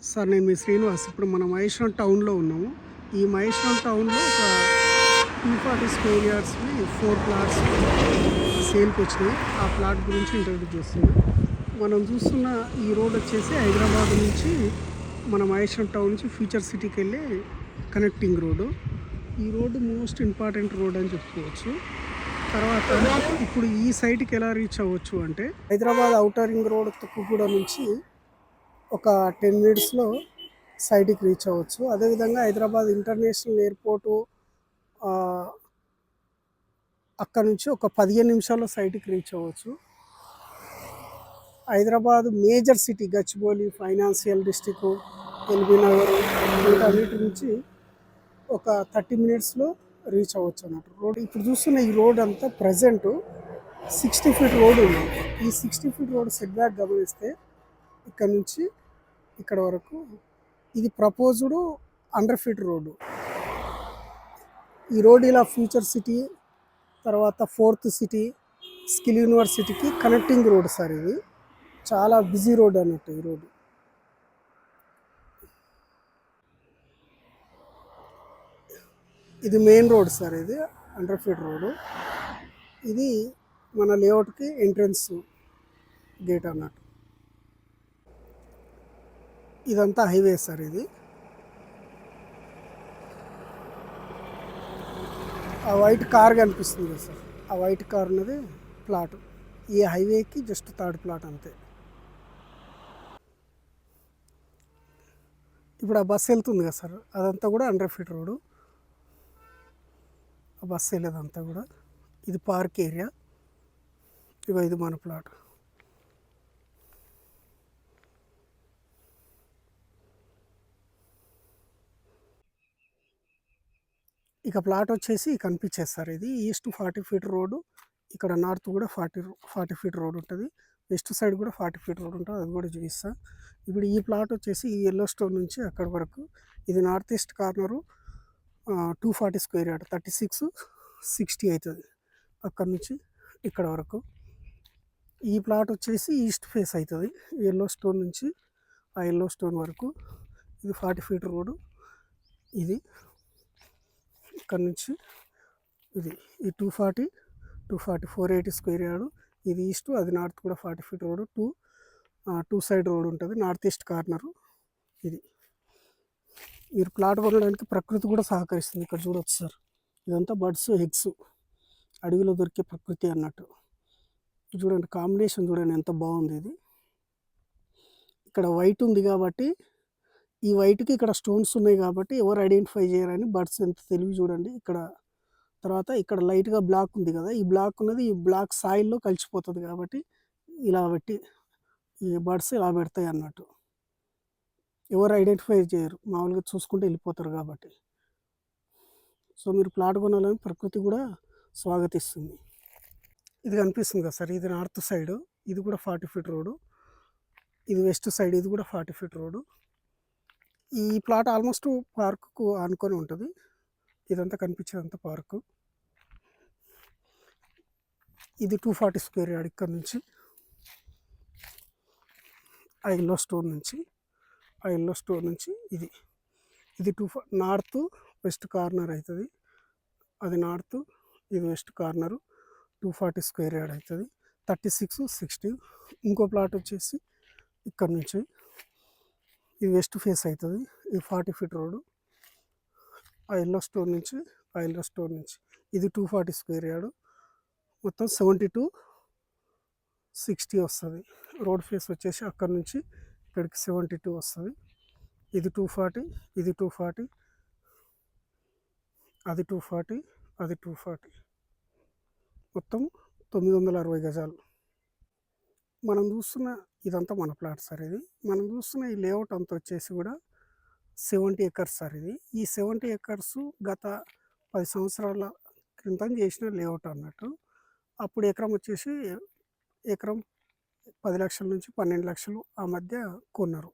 Sir నేను మీ శ్రీనివాస్. ఇప్పుడు మనం మహేశ్వరం టౌన్‌లో ఉన్నాము. ఈ మహేశ్వరం టౌన్‌లో ఒక 240 స్క్వేర్ యార్డ్స్‌వి 4 ప్లాట్స్ సేల్‌కొచ్చినాయి. ఆ ప్లాట్ గురించి ఇంట్రడ్యూస్ చేస్తున్నా. మనం చూస్తున్న ఈ రోడ్ వచ్చేసి హైదరాబాద్ నుంచి మన మహేశ్వరం టౌన్ నుంచి ఫ్యూచర్ సిటీకెళ్ళే కనెక్టింగ్ రోడ్డు. ఈ రోడ్డు మోస్ట్ ఇంపార్టెంట్ రోడ్ అని చెప్పుకోవచ్చు. తర్వాత ఇప్పుడు ఈ సైట్‌కి ఎలా రీచ్ అవ్వచ్చు అంటే Hyderabad outer ring road Tukkuguda నుంచి ఒక 10 మినిట్స్లో సైట్కి రీచ్ అవ్వచ్చు. అదేవిధంగా హైదరాబాద్ ఇంటర్నేషనల్ ఎయిర్పోర్టు అక్కడ నుంచి ఒక 15 నిమిషాల్లో సైట్కి రీచ్ అవ్వచ్చు. Hyderabad major city Gachibowli, financial district, LB Nagar వీటన్నిటి నుంచి ఒక 30 మినిట్స్లో రీచ్ అవ్వచ్చు అన్నట్టు. రోడ్ ఇప్పుడు చూస్తున్న ఈ రోడ్ అంతా ప్రజెంట్ 60 ఫీట్ రోడ్ ఉంది. ఈ 60 ఫీట్ రోడ్ సెట్ బ్యాక్ గమనిస్తే ఇక్కడ నుంచి ఇక్కడ వరకు ఇది ప్రపోజ్డ్ 100 ఫీట్ రోడ్డు. ఈ రోడ్ ఇలా ఫ్యూచర్ సిటీ తర్వాత 4th సిటీ స్కిల్ యూనివర్సిటీకి కనెక్టింగ్ రోడ్ సార్. ఇది చాలా బిజీ రోడ్ అన్నట్టు ఈ రోడ్డు. ఇది మెయిన్ రోడ్ సార్. ఇది 100 ఫీట్ రోడ్డు. ఇది మన లేఅవుట్కి ఎంట్రన్స్ గేట్ అన్నట్టు. ఇదంతా హైవే సార్. ఇది ఆ వైట్ కార్ కనిపిస్తుంది కదా సార్, ఆ వైట్ కార్ ఉన్నది ప్లాట్. ఈ హైవేకి జస్ట్ థర్డ్ ప్లాట్ అంతే. ఇప్పుడు ఆ బస్సు వెళ్తుంది కదా సార్, అదంతా కూడా 100 ఫీట్ రోడ్డు. ఆ బస్సు వెళ్ళేదంతా కూడా ఇది పార్క్ ఏరియా. ఇగో ఇది మన ప్లాట్. ఇక ప్లాట్ వచ్చేసి కనిపించేది సార్. ఇది ఈస్ట్ 40 ఫీట్ రోడ్డు. ఇక్కడ నార్త్ కూడా 40 ఫీట్ రోడ్ ఉంటుంది. వెస్ట్ సైడ్ కూడా 40 ఫీట్ రోడ్ ఉంటుంది, అది కూడా చూపిస్తా. ఇప్పుడు ఈ ప్లాట్ వచ్చేసి ఈ ఎల్లో స్టోన్ నుంచి అక్కడి వరకు ఇది north east corner 240 square yard 3660 అవుతుంది. అక్కడ నుంచి ఇక్కడ వరకు ఈ ప్లాట్ వచ్చేసి ఈస్ట్ ఫేస్ అవుతుంది. ఎల్లో స్టోన్ నుంచి ఆ ఎల్లో స్టోన్ వరకు ఇది 40 ఫీట్ రోడ్డు. ఇది ఇక్కడ నుంచి ఇది ఈ 240 480 స్క్వేర్ యార్డు. ఇది ఈస్ట్, అది నార్త్ కూడా 40 feet road. Two side road ఉంటుంది, నార్త్ ఈస్ట్ కార్నరు. ఇది మీరు ప్లాట్ కొనడానికి ప్రకృతి కూడా సహకరిస్తుంది. ఇక్కడ చూడవచ్చు సార్, ఇదంతా బర్డ్స్ ఎగ్స్, అడవిలో దొరికే ప్రకృతి అన్నట్టు. చూడండి కాంబినేషన్, చూడండి ఎంత బాగుంది. ఇది ఇక్కడ వైట్ ఉంది కాబట్టి, ఈ వైట్కి ఇక్కడ స్టోన్స్ ఉన్నాయి కాబట్టి ఎవరు ఐడెంటిఫై చేయరని బర్డ్స్ ఎంత తెలివి చూడండి. ఇక్కడ తర్వాత ఇక్కడ లైట్గా బ్లాక్ ఉంది కదా, ఈ బ్లాక్ ఉన్నది ఈ బ్లాక్ సాయిల్లో కలిసిపోతుంది కాబట్టి ఇలా పెట్టి ఈ బర్డ్స్ ఇలా పెడతాయి అన్నట్టు. ఎవరు ఐడెంటిఫై చేయరు, మామూలుగా చూసుకుంటూ వెళ్ళిపోతారు కాబట్టి. సో మీరు ప్లాట్ కొనాలని ప్రకృతి కూడా స్వాగతిస్తుంది. ఇది కనిపిస్తుంది కదా సార్, ఇది నార్త్ సైడ్, ఇది కూడా 40 ఫీట్ రోడ్డు. ఇది వెస్ట్ సైడ్, ఇది కూడా 40 ఫీట్ రోడ్డు. ఈ ప్లాట్ ఆల్మోస్ట్ పార్కుకు ఆనుకొని ఉంటుంది. ఇదంతా కనిపించేదంతా పార్కు. ఇది 240 స్క్వేర్ యార్డ్. ఇక్కడ నుంచి ఆ ఎల్లో స్టోన్ నుంచి ఇది ఇది నార్త్ వెస్ట్ కార్నర్ అవుతుంది. అది నార్త్, ఇది వెస్ట్ కార్నరు. 240 స్క్వేర్ యార్డ్ అవుతుంది, 3660. ఇంకో ప్లాట్ వచ్చేసి ఇక్కడ నుంచి ఇది వెస్ట్ ఫేస్ అవుతుంది. ఇది 40 ఫీట్ రోడ్డు. ఆ ఎల్లో స్టోన్ నుంచి ఇది 240 స్క్వేర్ యార్డు. మొత్తం 7260 వస్తుంది. రోడ్ ఫేస్ వచ్చేసి అక్కడ నుంచి ఇక్కడికి 72 వస్తుంది. ఇది 240, ఇది 240, అది 240, అది 240, మొత్తం 960 గజాలు. మనం చూస్తున్న ఇదంతా మన ప్లాట్ సార్. ఇది మనం చూస్తున్న ఈ లేఅవుట్ అంతా వచ్చేసి కూడా 70 ఎకర్స్ సార్. ఇది ఈ 70 ఎకర్స్ గత 10 సంవత్సరాల క్రితం చేసిన లేఅవుట్ అన్నట్టు. అప్పుడు ఎకరం వచ్చేసి ఎకరం 10 లక్షల నుంచి 12 లక్షలు ఆ మధ్య కొన్నారు.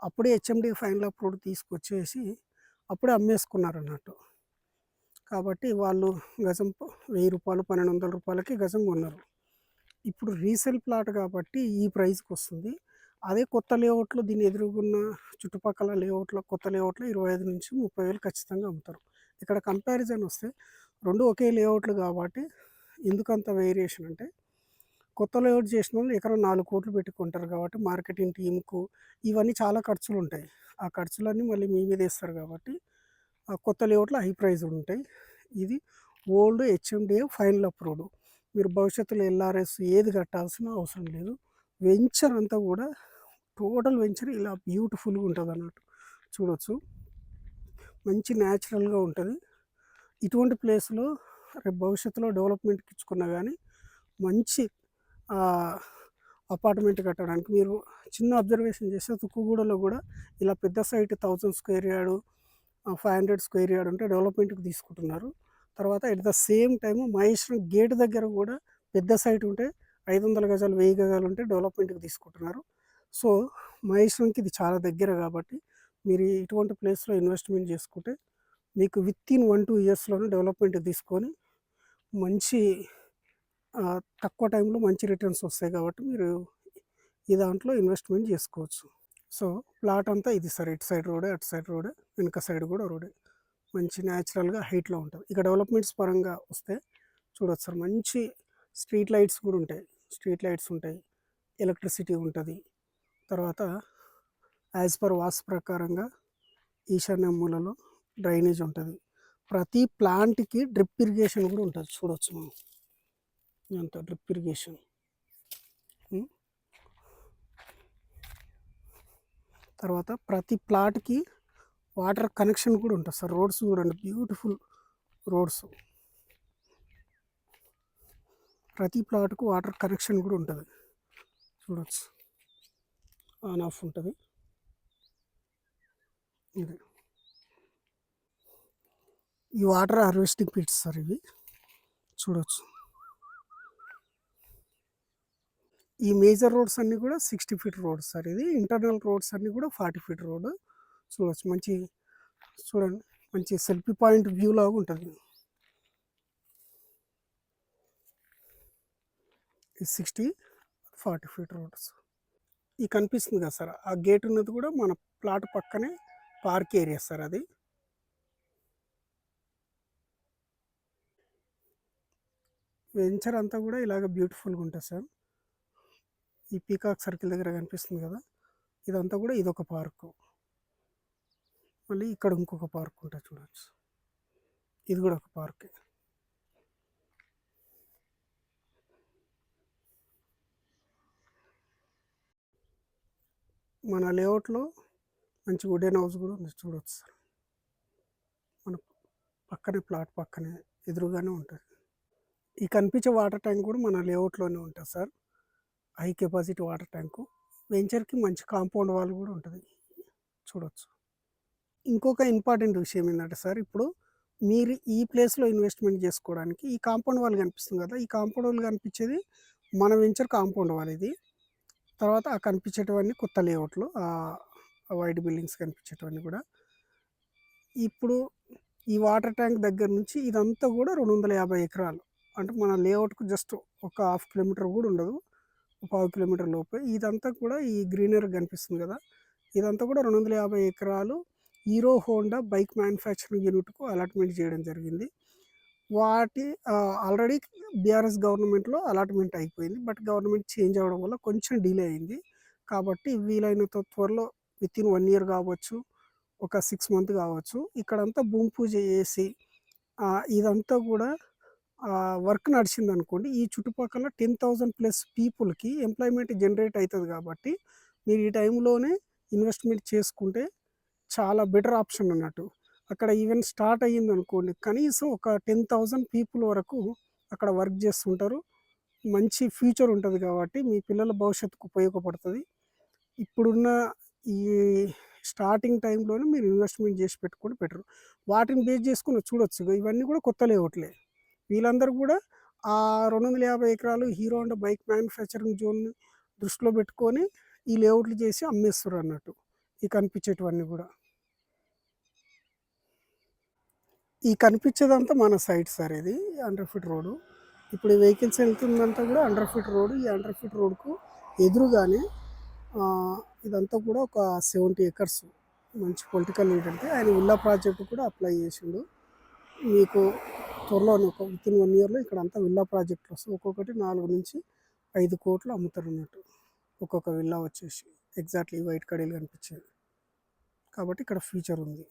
అప్పుడే హెచ్ఎండి ఫైనల్ అప్రూవ్ తీసుకొచ్చేసి అప్పుడే అమ్మేసుకున్నారు అన్నట్టు. కాబట్టి వాళ్ళు గజం 1000 రూపాయలు 1200 రూపాయలకి గజం కొన్నారు. ఇప్పుడు రీసేల్ ప్లాట్ కాబట్టి ఈ ప్రైస్కి వస్తుంది. అదే కొత్త లేఅవుట్‌లో దీని ఎదురుగున్న చుట్టుపక్కల లేఅవుట్‌లో కొత్త లేఅవుట్‌లో 25,000-30,000 ఖచ్చితంగా అమ్ముతారు. ఇక్కడ కంపారిజన్ వస్తే 2 ఒకే లేఅవుట్లు కాబట్టి ఎందుకంత వేరియేషన్ అంటే కొత్త లేఅవుట్ చేసినోళ్ళు ఎకరం 4,00,00,000 పెట్టి కొంటారు కాబట్టి మార్కెటింగ్ టీమ్‌కు ఇవన్నీ చాలా ఖర్చులుంటాయి. ఆ ఖర్చులన్నీ మళ్ళీ మీ మీదేస్తారు కాబట్టి ఆ కొత్త లేఅవుట్‌లో హై ప్రైస్‌డ్ ఉంటాయి. ఇది ఓల్డ్ హెచ్ఎండిఏ ఫైనల్ అప్రూవ్డ్. మీరు భవిష్యత్తులో ఎల్ఆర్ఎస్ ఏది కట్టాల్సిన అవసరం లేదు. వెంచర్ అంతా కూడా టోటల్ వెంచర్ ఇలా బ్యూటిఫుల్‌గా ఉంటదన్నట్టు. చూడొచ్చు. మంచి న్యాచురల్‌గా ఉంటది. ఇటువంటి ప్లేస్‌లో రేపు భవిష్యత్తులో డెవలప్‌మెంట్‌కి ఇచ్చుకున్నా గానీ మంచి ఆహ్, అపార్ట్‌మెంట్ కట్టడానికి మీరు చిన్న అబ్జర్వేషన్ చేస్తే తుక్కుగూడలో గూడా ఇలా పెద్ద site 1000 square yard 500 square yard ఉంటే డెవలప్‌మెంట్‌కి తీసుకుంటున్నారు. తర్వాత at the same time Maheshwaram gate దగ్గర గూడా పెద్ద సైట్ ఉంటే 500 గజాలు, 1000 గజాలు ఉంటే డెవలప్‌మెంట్‌కి తీసుకుంటున్నారు. సో, మహేశ్వరంకి ఇది చాలా దగ్గర గాబట్టి మీరు ఇటువంటి ప్లేస్‌లో ఇన్వెస్ట్‌మెంట్ చేసుకుంటే మీకు వితిన్ 1, 2 ఇయర్స్‌లోనే డెవలప్‌మెంట్‌కి తీసుకొని మంచి తక్కువ టైంలో మంచి రిటర్న్స్ వస్తాయి కాబట్టి మీరు ఈ దాంట్లో ఇన్వెస్ట్‌మెంట్ చేసుకోవచ్చు. సో, ప్లాట్ అంతా ఇది సార్. ఇటు సైడ్ రోడే, అటు సైడ్ రోడే, వెనక సైడ్ కూడా రోడే. మంచి న్యాచురల్‌గా హైట్‌లో ఉంటది. ఇక డెవలప్‌మెంట్స్ పరంగా వస్తే చూడొచ్చు సార్. మంచి స్ట్రీట్ లైట్స్ కూడా ఉంటాయి. స్ట్రీట్ లైట్స్ ఉంటాయి. ఎలక్ట్రిసిటీ ఉంటది. తర్వాత యాజ్ పర్ వాస్తు ప్రకారంగా ఈశాన్య మూలలో డ్రైనేజ్ ఉంటది. ప్రతి ప్లాంట్‌కి డ్రిప్ ఇరిగేషన్ కూడా ఉంటది. చూడొచ్చు మనం. ఇదంతా డ్రిప్ ఇరిగేషన్. హ్మ్. తర్వాత ప్రతి ప్లాట్‌కి వాటర్ కనెక్షన్ కూడా ఉంటది సార్. రోడ్స్ చూడండి బ్యూటిఫుల్ రోడ్స్. ప్రతి ప్లాట్‌కు వాటర్ కనెక్షన్ కూడా ఉంటది. చూడొచ్చు. ఆన్ ఆఫ్ ఉంటది. ఇది. ఈ వాటర్ హార్వెస్టింగ్ పిట్స్ సార్ ఇవి. చూడొచ్చు. ఈ మేజర్ రోడ్స్ అన్నీ కూడా 60 ఫీట్ రోడ్స్ సార్ ఇది. ఇంటర్నల్ రోడ్స్ అన్నీ కూడా 40 ఫీట్ రోడ్. చూడొచ్చు. మంచి చూడండి. మంచి సెల్ఫీ పాయింట్ వ్యూ లాగా ఉంటది. ఈ 60, 40 ఫీట్ రోడ్స్. ఈ కనిపిస్తుంది కదా సార్. ఆ గేట్ ఉన్నది కూడా మన ప్లాట్ పక్కనే పార్క్ ఏరియా సార్ అది. వెంచర్ అంతా కూడా ఇలాగ బ్యూటిఫుల్‌గా ఉంటది సార్. ఈ పీకాక్ సర్కిల్ దగ్గర కనిపిస్తుంది కదా! ఇదంతా కూడా ఇదొక పార్కు. మళ్ళీ ఇక్కడ ఇంకొక పార్క్ ఉంటది చూడొచ్చు. ఇది కూడా ఒక పార్కే. మన లేఅవుట్‌లో మంచి వుడెన్ హౌస్ కూడా ఉంది చూడొచ్చు సార్. మన పక్కనే ప్లాట్ పక్కనే ఎదురుగానే ఉంటది. ఈ కనిపించే వాటర్ ట్యాంక్ కూడా మన లేఅవుట్‌లోనే ఉంటది sir. High capacity water tank. వెంచర్‌కి మంచి కాంపౌండ్ వాల్ కూడా ఉంటది. చూడొచ్చు. ఇంకొక ఇంపార్టెంట్ విషయం ఏందంటే సార్, ఇప్పుడు మీరు ఈ ప్లేస్‌లో ఇన్వెస్ట్‌మెంట్ చేసుకోవడానికి ఈ కాంపౌండ్ వాల్ కనిపిస్తుంది కదా! ఈ కాంపౌండ్ వాల్ కనిపించేది మన వెంచర్ కాంపౌండ్ వాల్ ఇది. తర్వాత ఆ కనిపించేటివన్నీ కొత్త లేఅవుట్‌లు. వైట్ బిల్డింగ్స్ కనిపించేటివన్నీ కూడా. ఇప్పుడు ఈ వాటర్ ట్యాంక్ దగ్గర నుంచి ఇదంతా కూడా 250 ఎకరాలు. అంటే మన లేఅవుట్‌కు జస్ట్ ఒక హాఫ్ కిలోమీటర్ కూడా ఉండదు. పావు కిలోమీటర్ లోపే. ఇదంతా కూడా ఈ గ్రీనరీ కనిపిస్తుంది కదా! ఇదంతా కూడా 250 ఎకరాలు హీరో హోండా బైక్ మ్యానుఫ్యాక్చరింగ్ యూనిట్‌కు అలాట్‌మెంట్ చేయడం జరిగింది. వాటి ఆల్రెడీ బీఆర్ఎస్ గవర్నమెంట్‌లో అలాట్‌మెంట్ అయిపోయింది. బట్ గవర్నమెంట్ చేంజ్ అవ్వడం వల్ల కొంచెం డిలే అయింది. కాబట్టి వీలైనంత త్వరలో వితిన్ 1 ఇయర్ కావచ్చు, ఒక 6 మంత్ కావచ్చు. ఇక్కడంతా భూమి పూజ చేసి ఇదంతా కూడా వర్క్ నడిచిందనుకోండి. ఈ చుట్టుపక్కల 10,000 ప్లస్ పీపుల్‌కి ఎంప్లాయ్‌మెంట్ జనరేట్ అయితది కాబట్టి, మీరు ఈ టైంలోనే ఇన్వెస్ట్‌మెంట్ చేసుకుంటే చాలా బెటర్ ఆప్షన్ అన్నట్టు. అక్కడ ఈవెన్ స్టార్ట్ అయ్యిందనుకోండి, కనీసం ఒక 10,000 పీపుల్ వరకు అక్కడ వర్క్ చేస్తుంటారు. మంచి ఫ్యూచర్ ఉంటది కాబట్టి, మీ పిల్లల భవిష్యత్తుకు ఉపయోగపడతది. ఇప్పుడున్న ఈ స్టార్టింగ్ టైంలోనే మీరు ఇన్వెస్ట్‌మెంట్ చేసి పెట్టుకోవడం బెటర్. వాటిని బేస్ చేసుకొని చూడొచ్చు. ఇవన్నీ కూడా కొత్త లేఅవుట్‌లే. వీళ్ళందరూ కూడా ఆ 250 ఎకరాలు హీరో హోండా బైక్ మ్యానుఫ్యాక్చరింగ్ జోన్‌ని దృష్టిలో పెట్టుకొని ఈ లేఅవుట్లు చేసి అమ్మేస్తుర్రన్నట్టు. ఈ కనిపించేటివన్నీ గూడా. ఈ కనిపించేదంతా మన సైట్ సార్ ఇది. 100 ఫీట్ రోడ్డు. ఇప్పుడు ఈ వెహికల్స్ వెళ్తుందంతా కూడా 100 ఫీట్ రోడ్. ఈ 100 ఫీట్ రోడ్‌కు ఎదురుగానే ఇదంతా కూడా ఒక 70 ఎకర్స్. మంచి పొలిటికల్ లీడర్. ఆయన విల్లా ప్రాజెక్ట్ కూడా అప్లై చేసిండు. మీకు త్వరలోనే ఒక వితిన్ 1 ఇయర్‌లో ఇక్కడంతా విల్లా ప్రాజెక్టులు వస్తాయి. ఒక్కొక్కటి 4-5 కోట్లు అమ్ముతారన్నట్టు. ఒక్కొక్క విల్లా వచ్చేసి ఎగ్జాక్ట్లీ వైట్ కడీలు కనిపించేది. కాబట్టి ఇక్కడ ఫ్యూచర్ ఉంది.